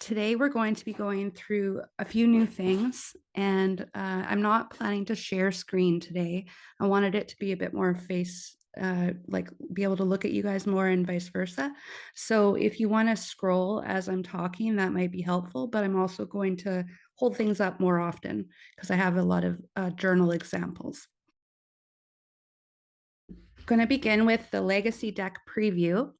Today we're going to be going through a few new things, and I'm not planning to share screen today. I wanted it to be a bit more face, like be able to look at you guys more and vice versa. So if you want to scroll as I'm talking, that might be helpful, but I'm also going to hold things up more often because I have a lot of journal examples. I'm going to begin with the Legacy Deck preview.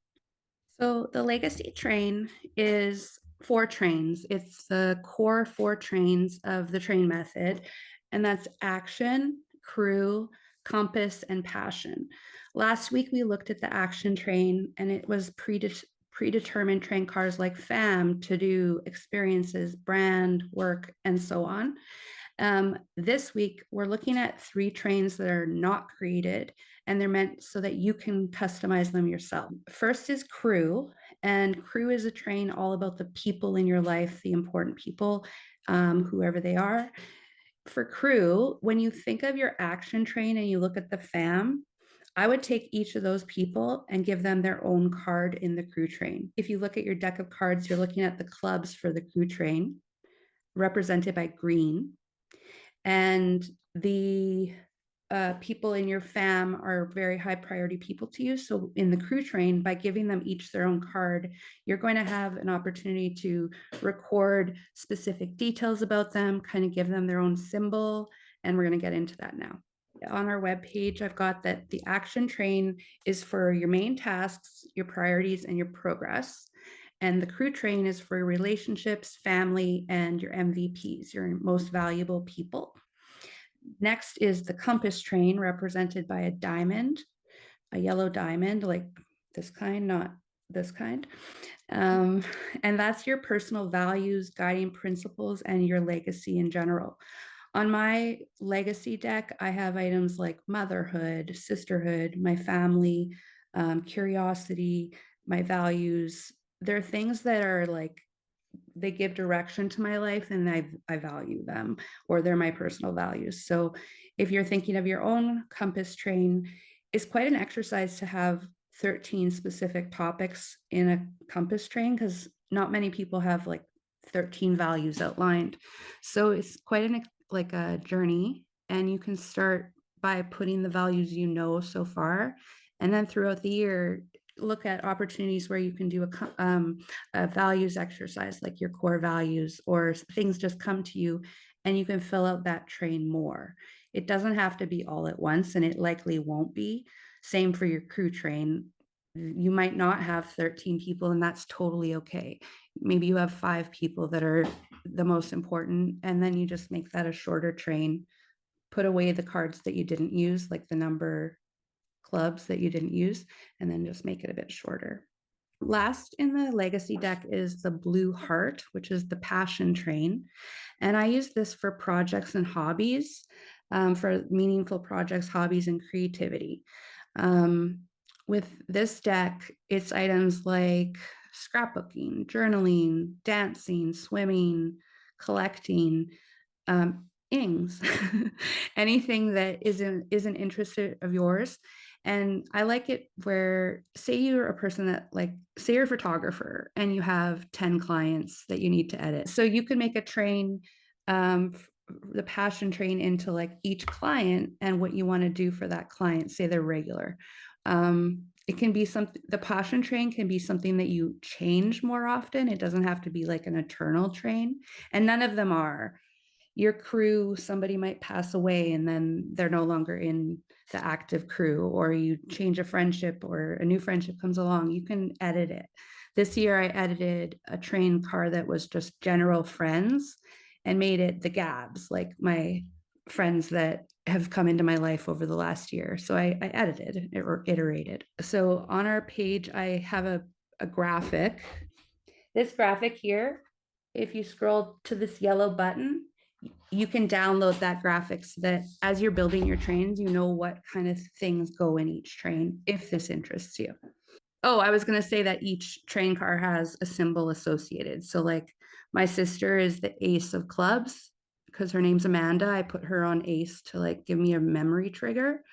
So the Legacy train is four trains. It's the core four trains of the train method, and that's action, crew, compass, and passion. Last week we looked at the action train, and it was predetermined train cars like FAM to do experiences, brand, work, and so on. This week, we're looking at three trains that are not created, and they're meant so that you can customize them yourself. First is crew, and crew is a train all about the people in your life, the important people, whoever they are. For crew, when you think of your action train and you look at the FAM, I would take each of those people and give them their own card in the crew train. If you look at your deck of cards, you're looking at the clubs for the crew train, represented by green. And the people in your fam are very high priority people to you. So in the crew train, by giving them each their own card, you're going to have an opportunity to record specific details about them, kind of give them their own symbol. And we're going to get into that now. On our webpage, I've got that the action train is for your main tasks, your priorities, and your progress. And the crew train is for relationships, family, and your MVPs, your most valuable people. Next is the compass train, represented by a diamond, a yellow diamond, like this kind, not this kind. And that's your personal values, guiding principles, and your legacy in general. On my legacy deck, I have items like motherhood, sisterhood, my family, curiosity, my values. They're things that are like they give direction to my life and I value them, or they're my personal values. So if you're thinking of your own compass train, it's quite an exercise to have 13 specific topics in a compass train because not many people have like 13 values outlined. So it's quite an like a journey, and you can start by putting the values you know so far, and then throughout the year look at opportunities where you can do a values exercise, like your core values, or things just come to you and you can fill out that train more. It doesn't have to be all at once, and it likely won't be. Same for your crew train. You might not have 13 people, and that's totally okay. Maybe you have 5 people that are the most important, and then you just make that a shorter train. Put away the cards that you didn't use, like the number clubs that you didn't use, and then just make it a bit shorter. Last in the legacy deck is the blue heart, which is the passion train. And I use this for projects and hobbies, for meaningful projects, hobbies, and creativity. With this deck, it's items like scrapbooking, journaling, dancing, swimming, collecting, ings, anything that is an interest of yours. And I like it where, say you're a person that like, say you're a photographer and you have 10 clients that you need to edit. So you can make a train, the passion train into like each client and what you want to do for that client, say they're regular. It can be something, the passion train can be something that you change more often. It doesn't have to be like an eternal train, and none of them are. Your crew, somebody might pass away and then they're no longer in the active crew, or you change a friendship or a new friendship comes along, you can edit it. This year I edited a train car that was just general friends and made it the Gabs, like my friends that have come into my life over the last year. So I edited or iterated. So on our page, I have a graphic. This graphic here, if you scroll to this yellow button, you can download that graphic so that as you're building your trains, you know what kind of things go in each train, if this interests you. Oh, I was going to say that each train car has a symbol associated. So, like, my sister is the ace of clubs because her name's Amanda. I put her on ace to like give me a memory trigger.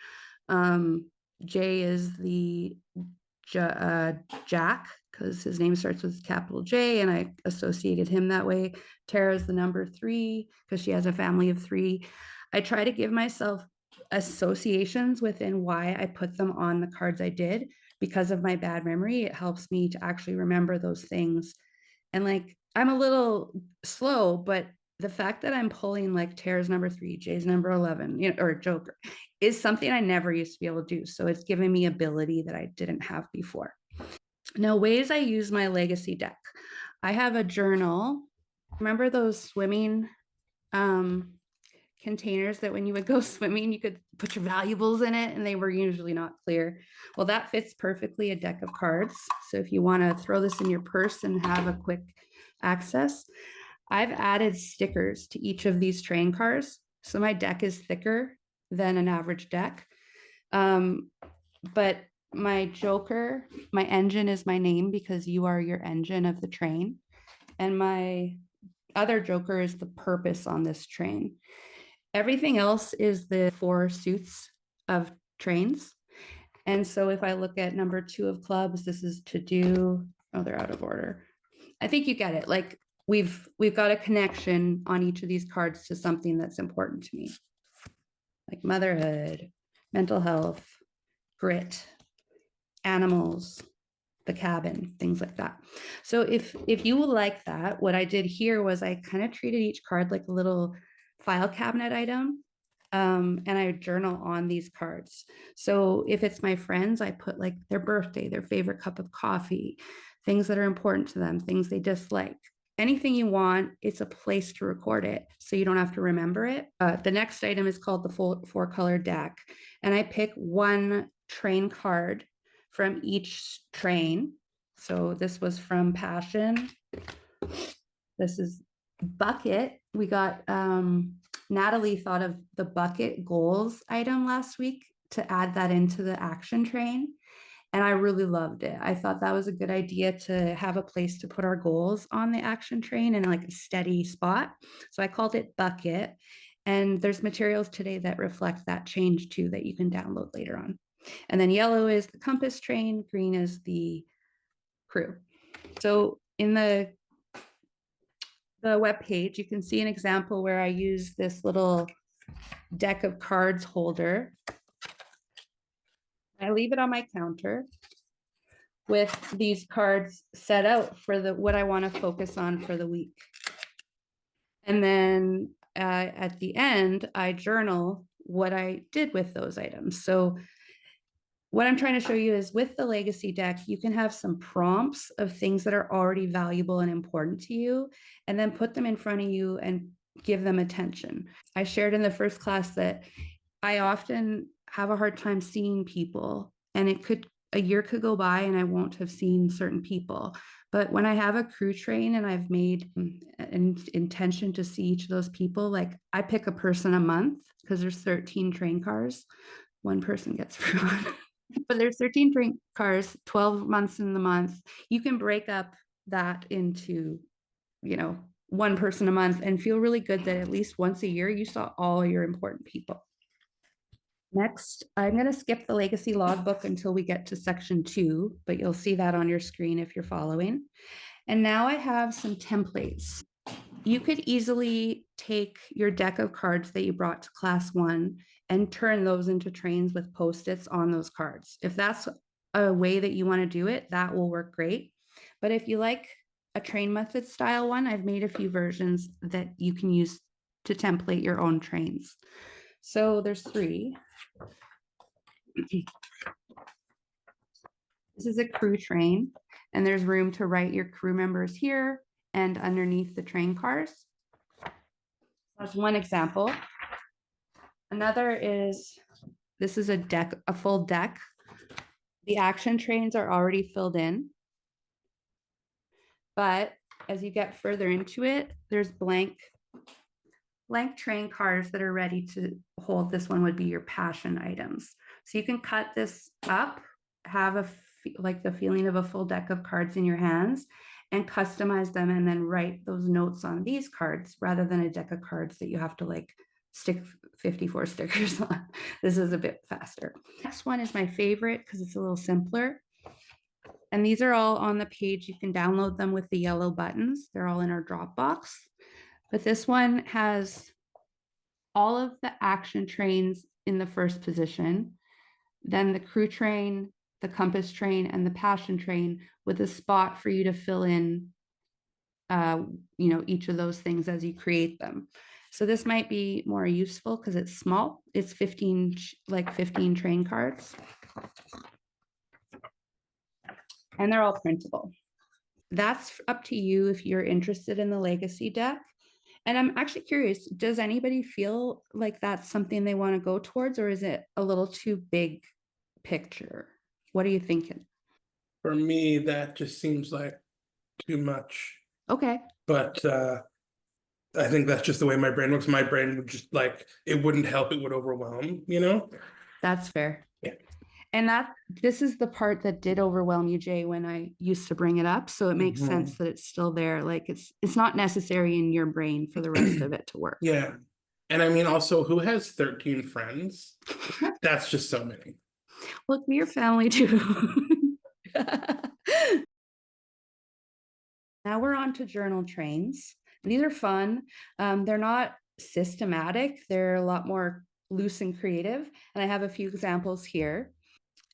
Jay is the Jack, because his name starts with capital J, and I associated him that way. Tara is the number 3 because she has a family of 3. I try to give myself associations within why I put them on the cards I did. Because of my bad memory, it helps me to actually remember those things. And like, I'm a little slow, but the fact that I'm pulling like Tara's number 3, Jay's number 11, or Joker, is something I never used to be able to do. So it's given me ability that I didn't have before. Now, ways I use my legacy deck. I have a journal. Remember those swimming um, containers that when you would go swimming, you could put your valuables in it and they were usually not clear? Well, that fits perfectly a deck of cards. So if you want to throw this in your purse and have a quick access, I've added stickers to each of these train cars. So my deck is thicker than an average deck. Um, but my Joker, my engine is my name because you are your engine of the train. And my other Joker is the purpose on this train. Everything else is the 4 suits of trains. And so if I look at number 2 of clubs, this is to do. Oh, they're out of order. I think you get it. Like we've got a connection on each of these cards to something that's important to me, like motherhood, mental health, grit, animals, the cabin, things like that. So if you like that, what I did here was I kind of treated each card like a little file cabinet item. And I journal on these cards. So if it's my friends, I put like their birthday, their favorite cup of coffee, things that are important to them, things they dislike. Anything you want, it's a place to record it so you don't have to remember it. The next item is called the 4-color deck. And I pick one train card from each train. So this was from Passion. This is Bucket. We got Natalie thought of the bucket goals item last week to add that into the action train. And I really loved it. I thought that was a good idea to have a place to put our goals on the action train in like a steady spot. So I called it Bucket. And there's materials today that reflect that change too that you can download later on. And then yellow is the compass train, green is the crew. So in the web page, you can see an example where I use this little deck of cards holder. I leave it on my counter with these cards set out for the what I want to focus on for the week. And then at the end, I journal what I did with those items. So what I'm trying to show you is with the legacy deck, you can have some prompts of things that are already valuable and important to you, and then put them in front of you and give them attention. I shared in the first class that I often have a hard time seeing people, and a year could go by and I won't have seen certain people. But when I have a crew train and I've made an intention to see each of those people, like I pick a person a month because there's 13 train cars. One person gets through. But there's 13 train cars, 12 months in the month. You can break up that into, one person a month and feel really good that at least once a year you saw all your important people. Next, I'm going to skip the legacy logbook until we get to section 2, but you'll see that on your screen if you're following. And now I have some templates. You could easily take your deck of cards that you brought to class 1 and turn those into trains with post-its on those cards. If that's a way that you want to do it, that will work great. But if you like a train method style one, I've made a few versions that you can use to template your own trains. So there's 3. This is a crew train, and there's room to write your crew members here and underneath the train cars. That's one example. Another is, this is a full deck. The action trains are already filled in, but as you get further into it, there's blank train cars that are ready to hold. This one would be your passion items. So you can cut this up, have like the feeling of a full deck of cards in your hands, and customize them and then write those notes on these cards rather than a deck of cards that you have to like stick 54 stickers on. This is a bit faster. Next one is my favorite because it's a little simpler. And these are all on the page. You can download them with the yellow buttons. They're all in our Dropbox. But this one has all of the action trains in the first position, then the crew train, the compass train, and the passion train with a spot for you to fill in, each of those things as you create them. So this might be more useful because it's small. It's 15 train cards, and they're all printable. That's up to you if you're interested in the legacy deck. And I'm actually curious, does anybody feel like that's something they want to go towards, or is it a little too big picture? What are you thinking? For me, that just seems like too much. Okay. But I think that's just the way my brain works. My brain would just like, it wouldn't help, it would overwhelm, you know? That's fair. Yeah. And this is the part that did overwhelm you, Jay, when I used to bring it up. So it makes sense that it's still there. Like it's not necessary in your brain for the rest of it to work. Yeah. And I mean, also, who has 13 friends? That's just so many. Look, your family too. Now we're on to journal trains. These are fun. They're not systematic. They're a lot more loose and creative. And I have a few examples here.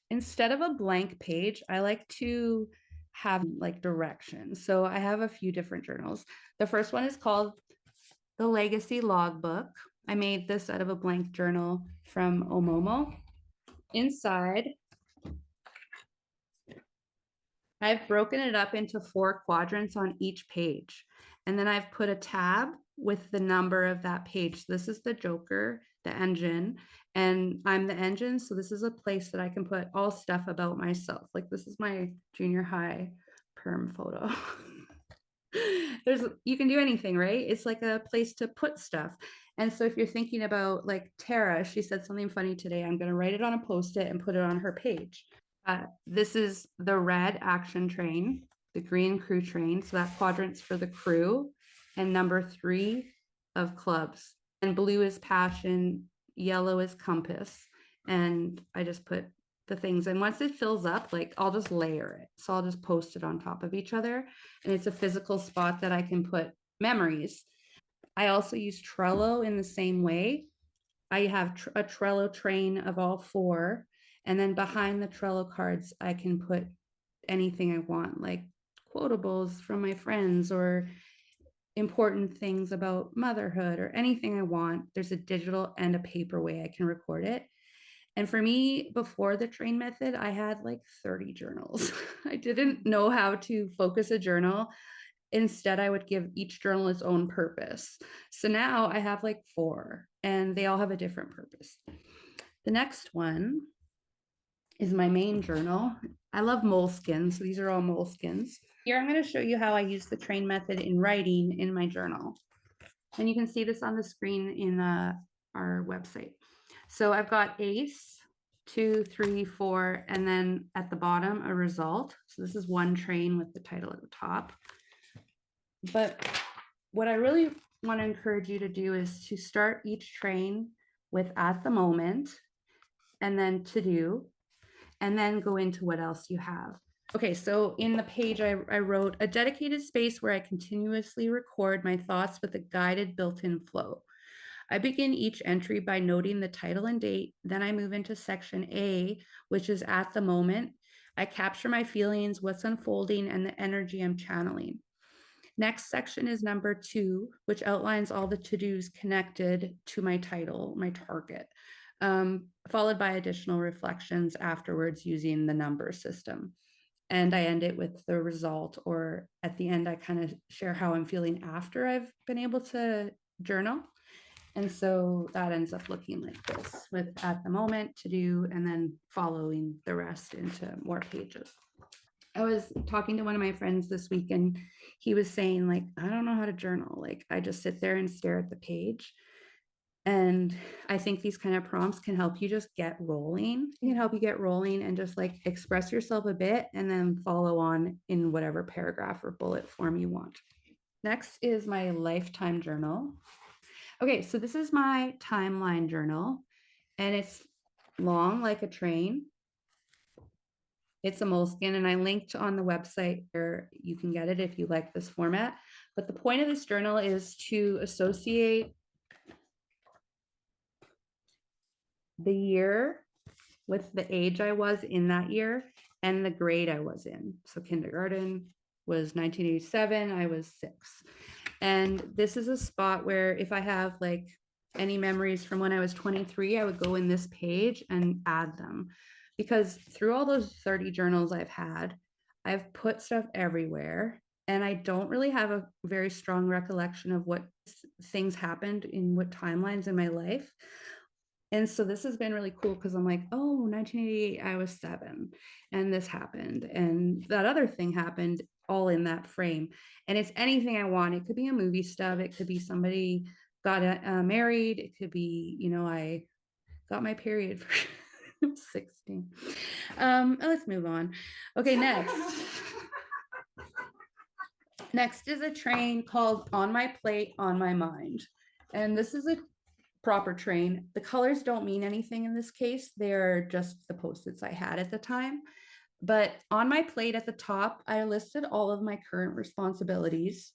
Instead of a blank page, I like to have like directions. So I have a few different journals. The first one is called the Legacy Logbook. I made this out of a blank journal from Omomo. Inside, I've broken it up into 4 quadrants on each page. And then I've put a tab with the number of that page. This is the Joker, the engine, and I'm the engine. So this is a place that I can put all stuff about myself. Like this is my junior high perm photo. You can do anything, right? It's like a place to put stuff. And so if you're thinking about like Tara, she said something funny today. I'm going to write it on a post-it and put it on her page. This is the red action train, the green crew train. So that quadrant's for the crew, and number 3 of clubs. And blue is passion, yellow is compass. And I just put the things. And once it fills up, like I'll just layer it. So I'll just post it on top of each other. And it's a physical spot that I can put memories. I also use Trello in the same way. I have a Trello train of all 4. And then behind the Trello cards, I can put anything I want, like quotables from my friends or important things about motherhood or anything I want. There's a digital and a paper way I can record it. And for me, before the train method, I had like 30 journals. I didn't know how to focus a journal. Instead, I would give each journal its own purpose. So now I have like 4 and they all have a different purpose. The next one is my main journal. I love moleskins. So these are all moleskins. Here I'm going to show you how I use the train method in writing in my journal. And you can see this on the screen in our website. So I've got ace, 2, 3, 4, and then at the bottom, a result. So this is one train with the title at the top. But what I really want to encourage you to do is to start each train with at the moment, and then to do, and then go into what else you have. Okay, so in the page, I wrote a dedicated space where I continuously record my thoughts with a guided built-in flow. I begin each entry by noting the title and date. Then I move into section A, which is at the moment. I capture my feelings, what's unfolding, and the energy I'm channeling. Next section is number 2, which outlines all the to-dos connected to my title, my target, followed by additional reflections afterwards using the number system. And I end it with the result, or at the end, I kind of share how I'm feeling after I've been able to journal. And so that ends up looking like this, with at the moment, to do, and then following the rest into more pages. I was talking to one of my friends this week and he was saying, like, I don't know how to journal. Like, I just sit there and stare at the page. And I think these kind of prompts can help you just get rolling. It can help you get rolling and just like express yourself a bit and then follow on in whatever paragraph or bullet form you want. Next is my lifetime journal. Okay, so this is my timeline journal and it's long like a train. It's a moleskin, and I linked on the website where you can get it if you like this format. But the point of this journal is to associate the year with the age I was in that year and the grade I was in. So kindergarten was 1987, I was 6. And this is a spot where if I have like any memories from when I was 23, I would go in this page and add them. Because through all those 30 journals I've put stuff everywhere. And I don't really have a very strong recollection of what things happened in what timelines in my life. And so this has been really cool because I'm like, oh, 1988, I was 7, and this happened, and that other thing happened, all in that frame. And it's anything I want. It could be a movie stub. It could be somebody got married. It could be, I got my period for 16. Let's move on. Okay, next. Next is a train called On My Plate, On My Mind. And this is a proper train. The colors don't mean anything in this case. They're just the Post-its I had at the time. But on my plate at the top, I listed all of my current responsibilities.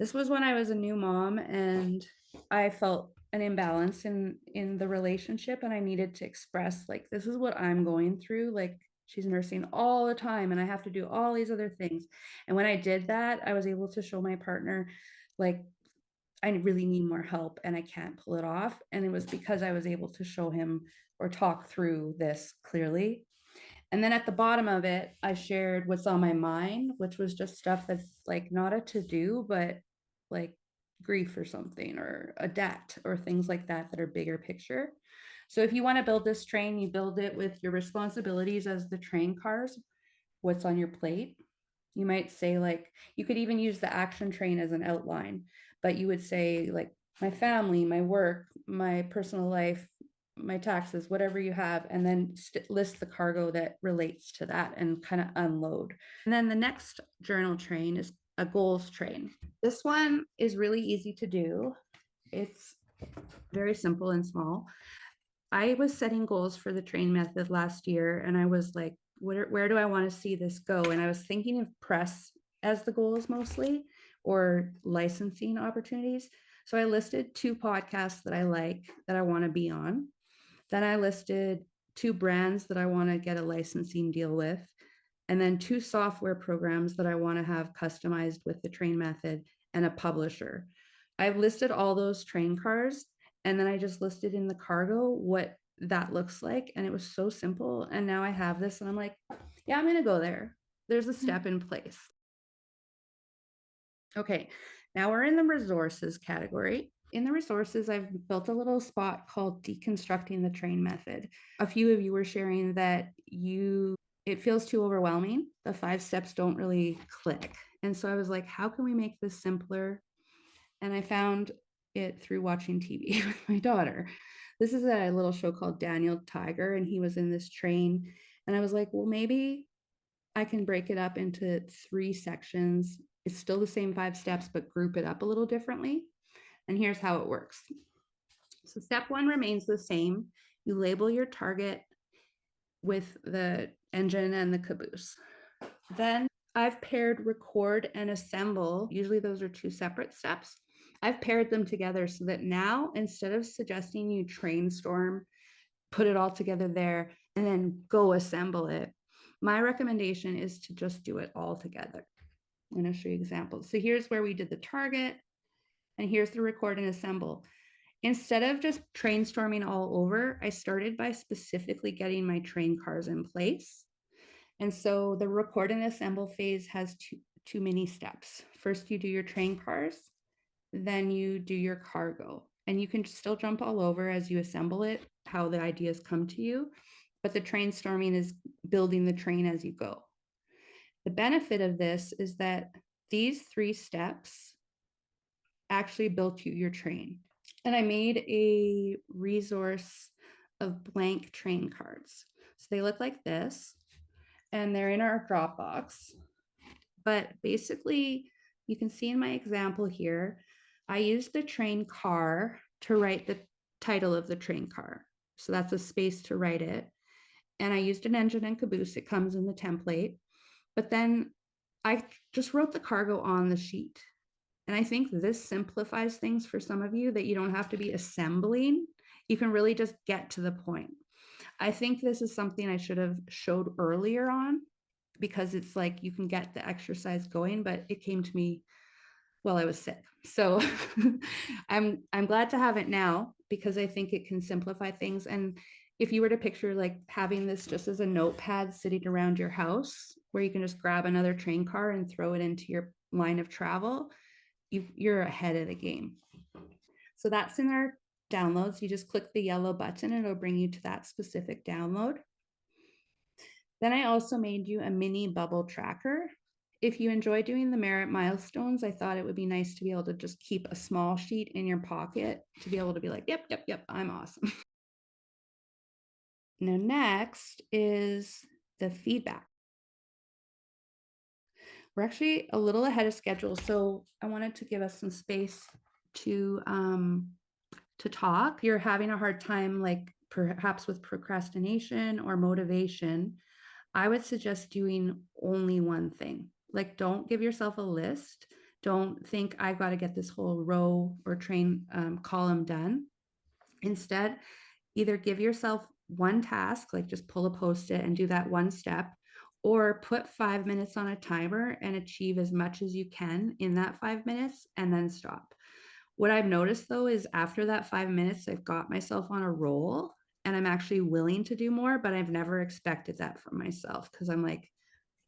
This was when I was a new mom and I felt an imbalance in the relationship, and I needed to express like, this is what I'm going through. Like, she's nursing all the time and I have to do all these other things. And when I did that, I was able to show my partner like, I really need more help and I can't pull it off. And it was because I was able to show him or talk through this clearly. And then at the bottom of it, I shared what's on my mind, which was just stuff that's like not a to do, but like grief or something, or a debt, or things like that that are bigger picture. So if you want to build this train, you build it with your responsibilities as the train cars, what's on your plate. You might say, like, you could even use the action train as an outline, but you would say, like, my family, my work, my personal life, my taxes, whatever you have, and then list the cargo that relates to that and kind of unload. And then the next journal train is a goals train. This one is really easy to do. It's very simple and small. I was setting goals for the train method last year, and I was like, where do I want to see this go? And I was thinking of press as the goals mostly, or licensing opportunities. So I listed 2 podcasts that I like that I want to be on. Then I listed 2 brands that I want to get a licensing deal with, and then 2 software programs that I want to have customized with the train method, and a publisher. I've listed all those train cars, and then I just listed in the cargo what that looks like. And it was so simple. And now I have this and I'm like, yeah, I'm going to go there. There's a step in place. Okay, now we're in the resources category. In the resources, I've built a little spot called deconstructing the train method. A few of you were sharing that it feels too overwhelming. The 5 steps don't really click. And so I was like, how can we make this simpler? And I found it through watching TV with my daughter. This is a little show called Daniel Tiger, and he was in this train. And I was like, well, maybe I can break it up into 3 sections. It's still the same 5 steps, but group it up a little differently. And here's how it works. So step 1 remains the same. You label your target with the engine and the caboose. Then I've paired record and assemble. Usually those are 2 separate steps. I've paired them together so that now, instead of suggesting you train storm, put it all together there, and then go assemble it, my recommendation is to just do it all together. I'm going to show you examples. So here's where we did the target, and here's the record and assemble. Instead of just train storming all over, I started by specifically getting my train cars in place. And so the record and assemble phase has two mini steps. First, you do your train cars, then you do your cargo. And you can still jump all over as you assemble it, how the ideas come to you. But the train storming is building the train as you go. The benefit of this is that these 3 steps actually built you your train. And I made a resource of blank train cards. So they look like this, and they're in our Dropbox. But basically, you can see in my example here, I used the train car to write the title of the train car. So that's a space to write it. and I used an engine and caboose. It comes in the template, but then I just wrote the cargo on the sheet. And I think this simplifies things for some of you, that you don't have to be assembling. You can really just get to the point. I think this is something I should have showed earlier on, because it's like you can get the exercise going, but it came to me while I was sick. So I'm glad to have it now, because I think it can simplify things. And if you were to picture like having this just as a notepad sitting around your house, where you can just grab another train car and throw it into your line of travel, you're ahead of the game. So that's in our downloads. You just click the yellow button and it'll bring you to that specific download. Then I also made you a mini bubble tracker. If you enjoy doing the merit milestones, I thought it would be nice to be able to just keep a small sheet in your pocket to be able to be like, yep, yep, yep, I'm awesome. Now, next is the feedback. We're actually a little ahead of schedule, so I wanted to give us some space to talk. You're having a hard time, like perhaps with procrastination or motivation. I would suggest doing only one thing. Like, don't give yourself a list. Don't think I've got to get this whole row or train column done. Instead, either give yourself one task, like just pull a post-it and do that one step, or put 5 minutes on a timer and achieve as much as you can in that 5 minutes and then stop. What I've noticed though is after that 5 minutes, I've got myself on a roll and I'm actually willing to do more, but I've never expected that from myself, because I'm like,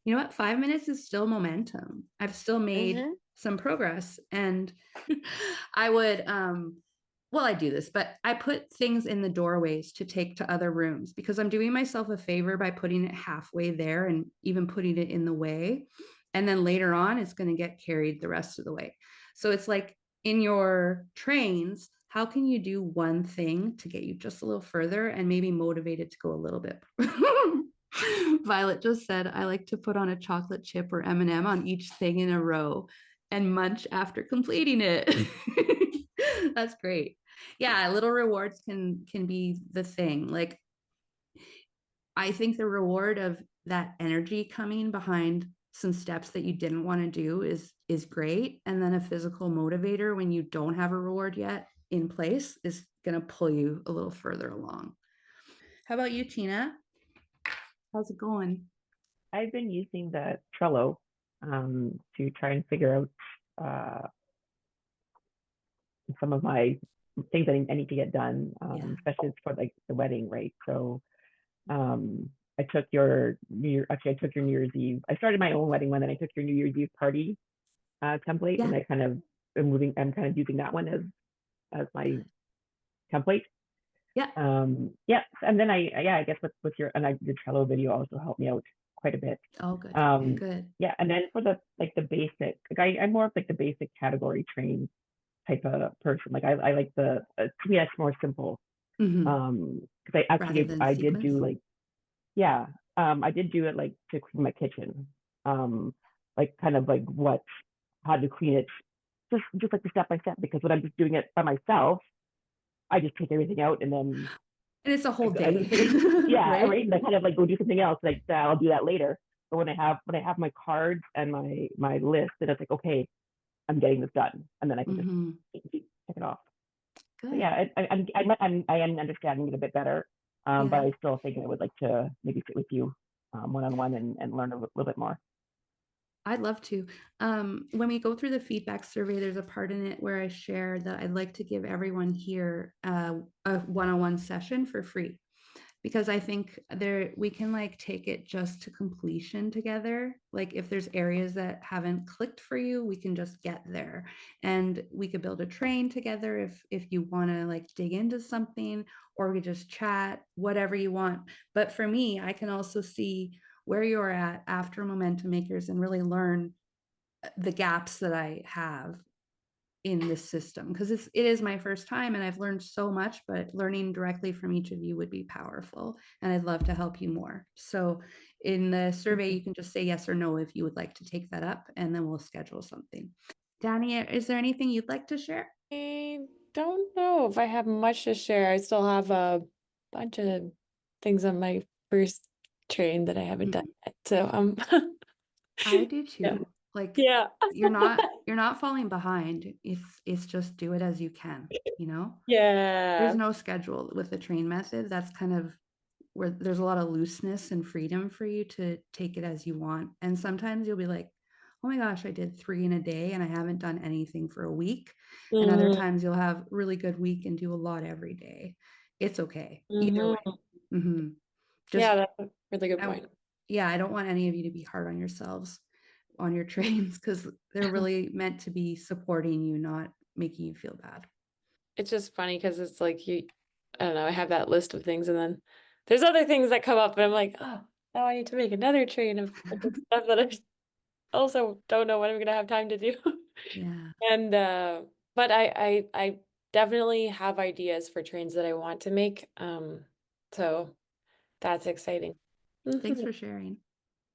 you know what, 5 minutes is still momentum. I've still made some progress. And I would well, I do this, but I put things in the doorways to take to other rooms, because I'm doing myself a favor by putting it halfway there and even putting it in the way. And then later on, it's going to get carried the rest of the way. So it's like in your trains, how can you do one thing to get you just a little further and maybe motivated to go a little bit? Violet just said, I like to put on a chocolate chip or M&M on each thing in a row and munch after completing it. That's great. Yeah, little rewards can be the thing. Like, I think the reward of that energy coming behind some steps that you didn't want to do is great. And then a physical motivator when you don't have a reward yet in place is going to pull you a little further along. How about you, Tina? How's it going? I've been using the Trello to try and figure out some of my things that I need to get done, especially for like the wedding, right? So I took your New Year's Eve. I started my own wedding one, then I took your New Year's Eve party template, and I kind of I'm kind of using that one as my template. Yeah. Yeah. And then I guess with your Trello video also helped me out quite a bit. Oh, good. Good. Yeah. And then for the basic, like I'm more of like the basic category train type of person. Like I like to me that's more simple. Because I did do like, yeah, I did do it like to clean my kitchen. Like kind of like how to clean it, just like the step by step, because when I'm just doing it by myself, I just take everything out and then it's a whole day. Yeah, right. And I kind of like go do something else. Like I'll do that later. But when I have my cards and my list, then it's like, okay, I'm getting this done, and then I can just check it off. Good. So yeah, I am understanding it a bit better, but I still think I would like to maybe sit with you one-on-one and learn a little bit more. I'd love to. When we go through the feedback survey, there's a part in it where I share that I'd like to give everyone here a one-on-one session for free, because I think we can like take it just to completion together. Like if there's areas that haven't clicked for you, we can just get there, and we could build a train together if you want to like dig into something, or we just chat, whatever you want. But for me, I can also see where you're at after Momentum Makers and really learn the gaps that I have in this system, because it is my first time and I've learned so much, but learning directly from each of you would be powerful, and I'd love to help you more. So in the survey, you can just say yes or no if you would like to take that up, and then we'll schedule something. Danny, is there anything you'd like to share? I don't know if I have much to share. I still have a bunch of things on my first train that I haven't done yet. So I do yeah. too. Like Yeah. you're not falling behind. It's just do it as you can, you know? Yeah. There's no schedule with the train method. That's kind of where there's a lot of looseness and freedom for you to take it as you want. And sometimes you'll be like, oh my gosh, I did 3 in a day and I haven't done anything for a week. And other Mhm. times you'll have really good week and do a lot every day. It's okay. Either way. Mhm. Just Yeah, that's a really good I, point. yeah, I don't want any of you to be hard on yourselves on your trains because they're really meant to be supporting you, not making you feel bad. It's just funny because it's like I don't know, I have that list of things and then there's other things that come up and I'm like, oh, now I need to make another train of stuff that I also don't know when I'm gonna have time to do. Yeah. And but I definitely have ideas for trains that I want to make. So that's exciting. Thanks for sharing.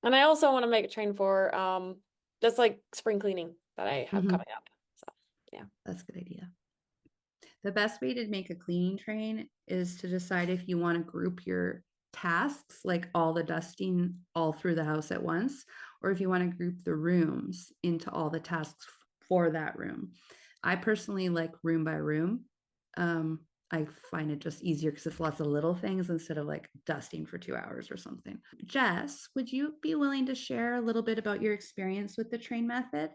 And I also want to make a train for just like spring cleaning that I have coming up. So yeah. That's a good idea. The best way to make a cleaning train is to decide if you want to group your tasks, like all the dusting all through the house at once, or if you want to group the rooms into all the tasks for that room. I personally like room by room. I find it just easier because it's lots of little things instead of like dusting for 2 hours or something. Jess, would you be willing to share a little bit about your experience with the train method?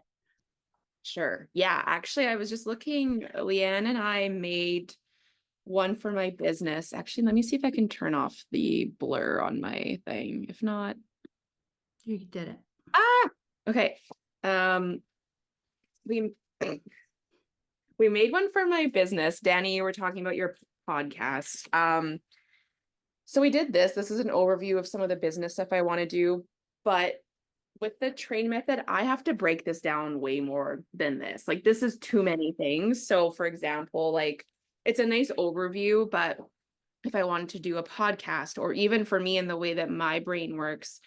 Sure. Yeah, actually, I was just looking, Leigh-Ann and I made one for my business. Actually, let me see if I can turn off the blur on my thing. If not, You did it. okay. We we made one for my business. Danny, you were talking about your podcast. So we did this. This is an overview of some of the business stuff I want to do, but with the train method, I have to break this down way more than this. Like this is too many things. So for example, like it's a nice overview, but if I wanted to do a podcast or even for me in the way that my brain works,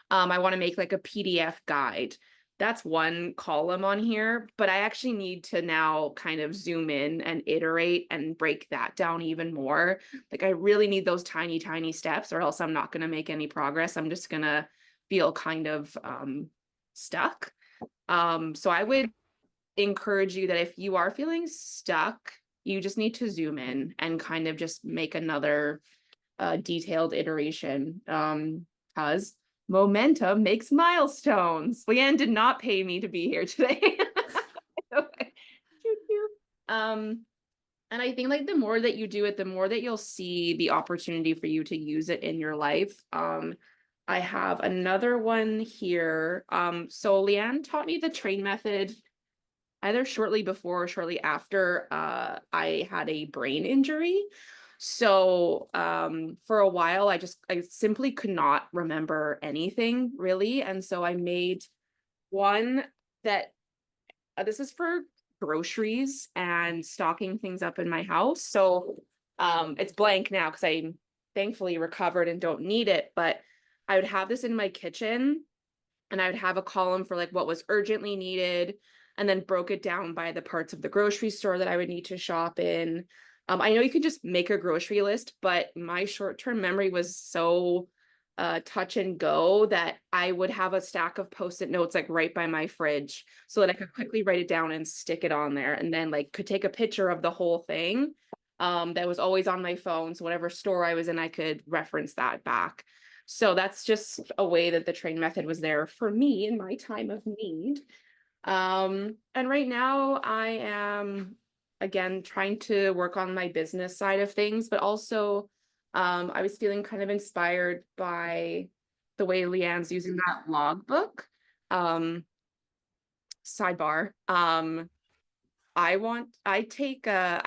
I want to make like a PDF guide. That's one column on here, but I actually need to now kind of zoom in and iterate and break that down even more. Like I really need those tiny, tiny steps or else I'm not going to make any progress. I'm just going to feel kind of stuck. So I would encourage you that if you are feeling stuck, you just need to zoom in and kind of just make another detailed iteration. Because momentum makes milestones. Leigh-Ann did not pay me to be here today. And I think like the more that you do it, the more that you'll see the opportunity for you to use it in your life. I have another one here. So Leigh-Ann taught me the train method either shortly before or shortly after I had a brain injury. So for a while, I simply could not remember anything really. And so I made one that this is for groceries and stocking things up in my house. So it's blank now because I'm thankfully recovered and don't need it. But I would have this in my kitchen and I would have a column for like what was urgently needed and then broke it down by the parts of the grocery store that I would need to shop in. I know you could just make a grocery list, but my short-term memory was so touch and go that I would have a stack of post-it notes like right by my fridge so that I could quickly write it down and stick it on there and then like could take a picture of the whole thing that was always on my phone. So whatever store I was in, I could reference that back. So that's just a way that the train method was there for me in my time of need. And right now I am again trying to work on my business side of things, but also I was feeling kind of inspired by the way Leigh-Ann's using that logbook. Sidebar. I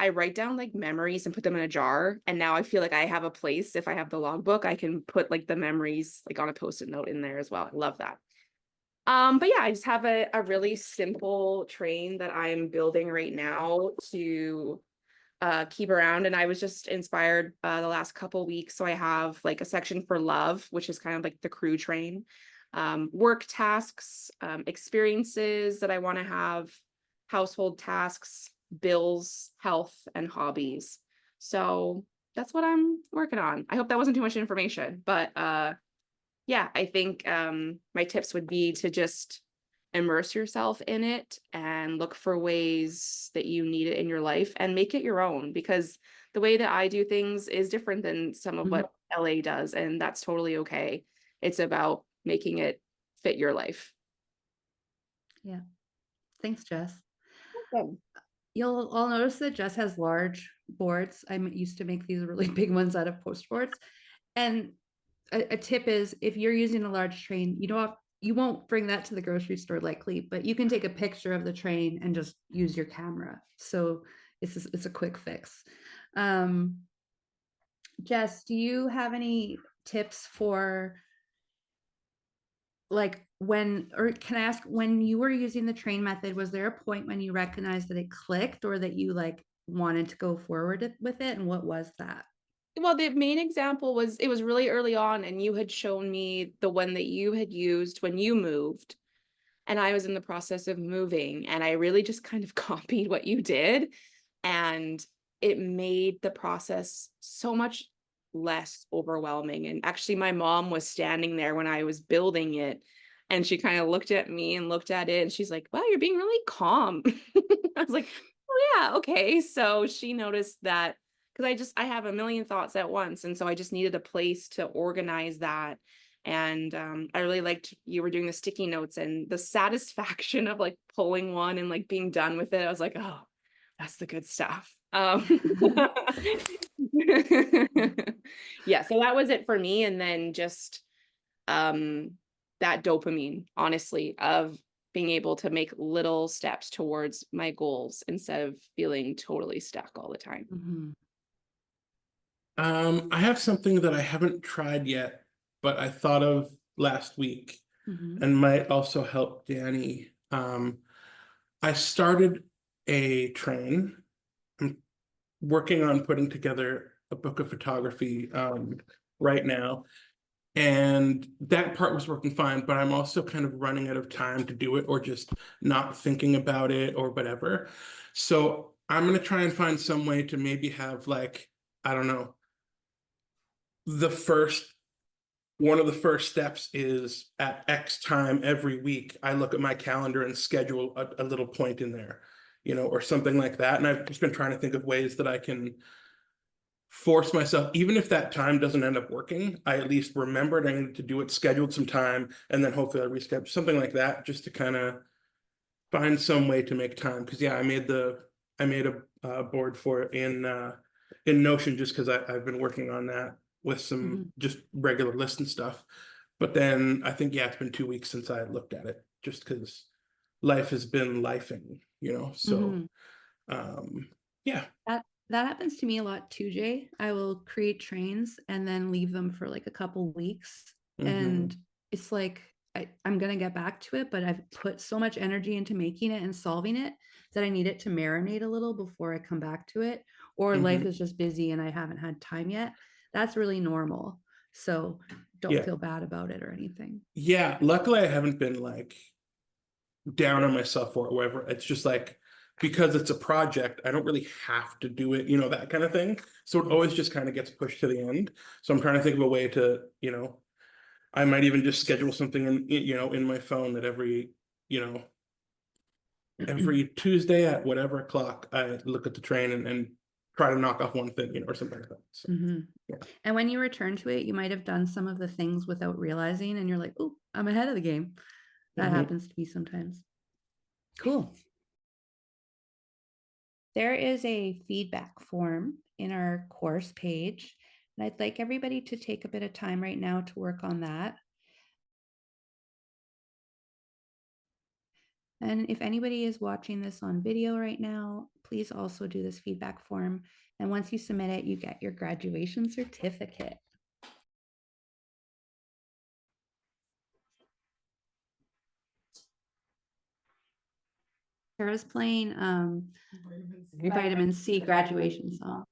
write down like memories and put them in a jar. And now I feel like I have a place. If I have the logbook, I can put like the memories like on a post-it note in there as well. I love that. But yeah, I just have a really simple train that I'm building right now to keep around. And I was just inspired the last couple weeks. So I have like a section for love, which is kind of like the crew train, work tasks, experiences that I want to have, household tasks, bills, health, and hobbies. So that's what I'm working on. I hope that wasn't too much information, but yeah, I think my tips would be to just immerse yourself in it and look for ways that you need it in your life and make it your own, because the way that I do things is different than some of what LA does, and that's totally okay. It's about making it fit your life. Yeah. Thanks, Jess. Awesome. You'll all notice that Jess has large boards. I used to make these really big ones out of post boards. And a tip is, if you're using a large train, you won't bring that to the grocery store likely, but you can take a picture of the train and just use your camera. So it's a quick fix. Jess, do you have any tips for, like, or can I ask, when you were using the train method, was there a point when you recognized that it clicked, or that you like wanted to go forward with it? And what was that? Well, the main example was, it was really early on, and you had shown me the one that you had used when you moved, and I was in the process of moving, and I really just kind of copied what you did, and it made the process so much less overwhelming. And actually, my mom was standing there when I was building it, and she kind of looked at me and looked at it, and she's like, wow, you're being really calm. I was like, oh yeah, okay. So she noticed that, because I have a million thoughts at once, and so I just needed a place to organize that. And I really liked you were doing the sticky notes, and the satisfaction of like pulling one and like being done with it. I was like, oh, that's the good stuff. Yeah, so that was it for me. And then just that dopamine, honestly, of being able to make little steps towards my goals instead of feeling totally stuck all the time. I have something that I haven't tried yet, but I thought of last week and might also help Danny. I started a train. I'm working on putting together a book of photography right now. And that part was working fine, but I'm also kind of running out of time to do it, or just not thinking about it or whatever. So I'm going to try and find some way to maybe have, like, I don't know, one of the first steps is at X time every week, I look at my calendar and schedule a little point in there, or something like that. And I've just been trying to think of ways that I can force myself, even if that time doesn't end up working, I at least remembered I needed to do it, scheduled some time, and then hopefully I reschedule something like that, just to kind of find some way to make time. Because yeah, I made a board for it in Notion, just because I've been working on that with some just regular list and stuff. But then I think, yeah, it's been 2 weeks since I looked at it, just because life has been lifing, so yeah. That happens to me a lot too, Jay. I will create trains and then leave them for like a couple weeks. And it's like, I'm going to get back to it, but I've put so much energy into making it and solving it that I need it to marinate a little before I come back to it. Or life is just busy and I haven't had time yet. That's really normal. So don't feel bad about it or anything. Yeah, luckily I haven't been like down on myself for it, or whatever. It's just like, because it's a project, I don't really have to do it, that kind of thing. So it always just kind of gets pushed to the end. So I'm trying to think of a way to, I might even just schedule something in my phone that every Tuesday at whatever o'clock, I look at the train and try to knock off one thing, or something like that. So, yeah. And when you return to it, you might have done some of the things without realizing, and you're like, oh, I'm ahead of the game. That happens to me sometimes. Cool. There is a feedback form in our course page, and I'd like everybody to take a bit of time right now to work on that. And if anybody is watching this on video right now, please also do this feedback form. And once you submit it, you get your graduation certificate. Tara's playing Vitamin C graduation song.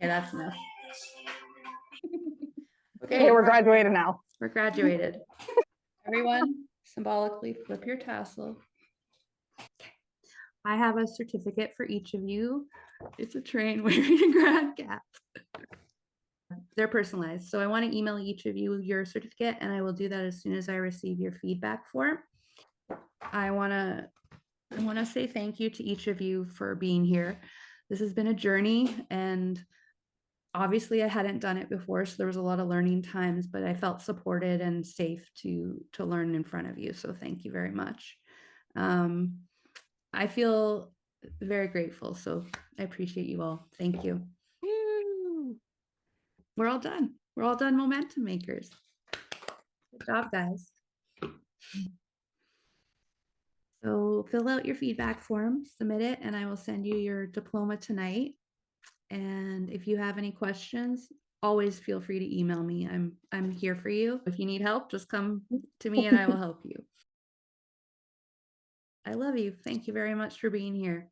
Okay, that's enough. Okay, we're graduated now. We're graduated. Everyone, symbolically flip your tassel. Okay. I have a certificate for each of you. It's a train wearing a grad cap. They're personalized. So I want to email each of you your certificate, and I will do that as soon as I receive your feedback form. I want to say thank you to each of you for being here. This has been a journey, and obviously I hadn't done it before, so there was a lot of learning times, but I felt supported and safe to learn in front of you. So thank you very much. I feel very grateful. So I appreciate you all. Thank you. We're all done. We're all done momentum makers. Good job, guys. So fill out your feedback form, submit it, and I will send you your diploma tonight. And if you have any questions, always feel free to email me. I'm here for you. If you need help, just come to me and I will help you. I love you. Thank you very much for being here.